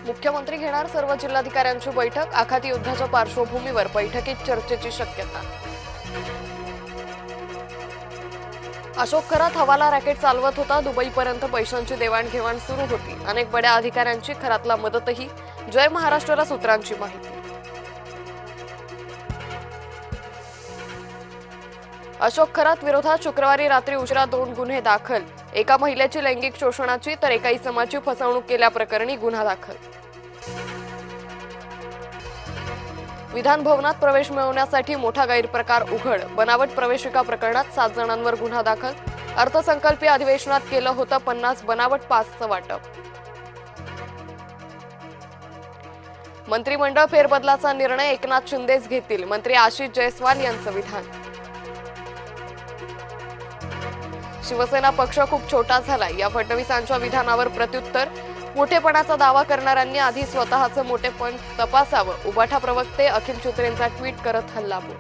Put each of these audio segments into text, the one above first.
मुख्यमंत्री घेणार सर्व जिल्हाधिकाऱ्यांची बैठक। आखाती युद्धाच्या पार्श्वभूमीवर बैठकीत चर्चेची शक्यता। अशोक खरात हवाला रॅकेट चालवत होता। दुबईपर्यंत पैशांची देवाणघेवाण सुरू होती। अनेक बड्या अधिकाऱ्यांची खरातला मदतही। जय महाराष्ट्राला सूत्रांची माहिती। अशोक खरात विरोधात शुक्रवारी रात्री उशिरा 2 गुन्हे दाखल। एका महिलेची लैंगिक शोषणाची तर एका इसमाची फसवणूक केल्याप्रकरणी गुन्हा दाखल। विधान भवनात प्रवेश मिळवण्यासाठी मोठा गैरप्रकार उघड। बनावट प्रवेशिका प्रकरणात 7 जणांवर गुन्हा दाखल। अर्थसंकल्पीय अधिवेशनात केलं होतं 50 बनावट पासचं वाटप। मंत्रिमंडळ फेरबदलाचा निर्णय एकनाथ शिंदेच घेतील। मंत्री आशिष जयस्वाल यांचं विधान। शिवसेना पक्ष खूप छोटा झाला। या फडणवीसांच्या विधानावर प्रत्युत्तर। मोठेपणाचा दावा करणाऱ्यांनी आधी स्वतःचं मोठेपण तपासावं। उबाठा प्रवक्ते अखिल चित्रेंचा ट्विट करत हल्लाबोल।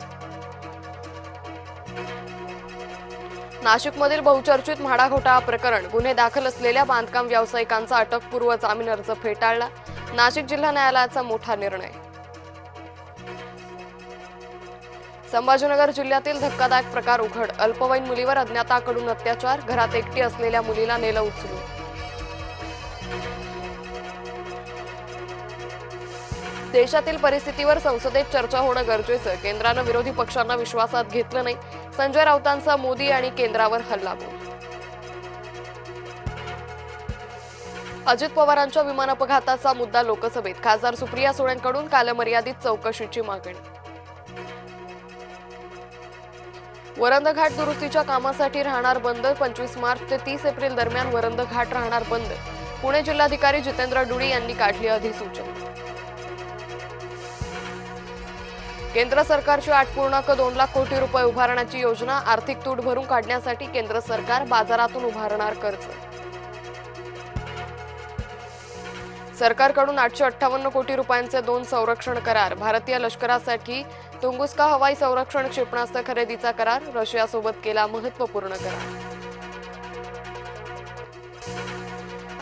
नाशिकमधील बहुचर्चित म्हाडा घोटाळा प्रकरण। गुन्हे दाखल असलेल्या बांधकाम व्यावसायिकांचा अटकपूर्व जामीन अर्ज फेटाळला। नाशिक जिल्हा न्यायालयाचा मोठा निर्णय। संभाजीनगर जिल्ह्यातील धक्कादायक प्रकार उघड। अल्पवयीन मुलीवर अज्ञाताकडून अत्याचार। घरात एकटी असलेल्या मुलीला नेलं उचलून। देशातील परिस्थितीवर संसदेत चर्चा होणं गरजेचं। केंद्रानं विरोधी पक्षांना विश्वासात घेतलं नाही। संजय राऊतांचा मोदी आणि केंद्रावर हल्लाबोल। अजित पवारांच्या विमान अपघाताचा मुद्दा लोकसभेत। खासदार सुप्रिया सुळेंकडून कालमर्यादित चौकशीची मागणी। वरंध घाट दुरुस्तीच्या कामासाठी राहणार बंद। 25 मार्च ते 30 एप्रिल दरम्यान वरंध घाट राहणार बंद। पुणे जिल्हाधिकारी जितेंद्र डुडी यांनी काढली अधिसूचना। केंद्र सरकारची 8.2 लाख कोटी रुपये उभारण्याची योजना। आर्थिक तूट भरून काढण्यासाठी केंद्र सरकार बाजारातून उभारणार कर्ज। सरकारकडून 858 कोटी रुपयांचे 2 संरक्षण करार। भारतीय लष्करासाठी तुंगुस्का हवाई संरक्षण क्षेपणास्त्र खरेदीचा करार। रशियासोबत केला महत्त्वपूर्ण करार।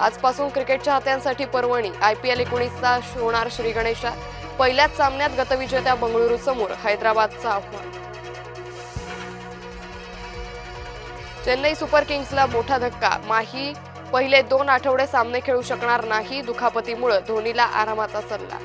आजपासून क्रिकेट चाहत्यांसाठी पर्वणी। IPL 19चा होणार श्रीगणेशा। पहिल्याच सामन्यात गतविजेत्या बंगळुरू समोर हैदराबादचं आव्हान। चेन्नई सुपर किंग्सला मोठा धक्का। माही पहिले 2 आठवडे सामने खेळू शकणार नाही। दुखापतीमुळे धोनीला आरामाचा सल्ला।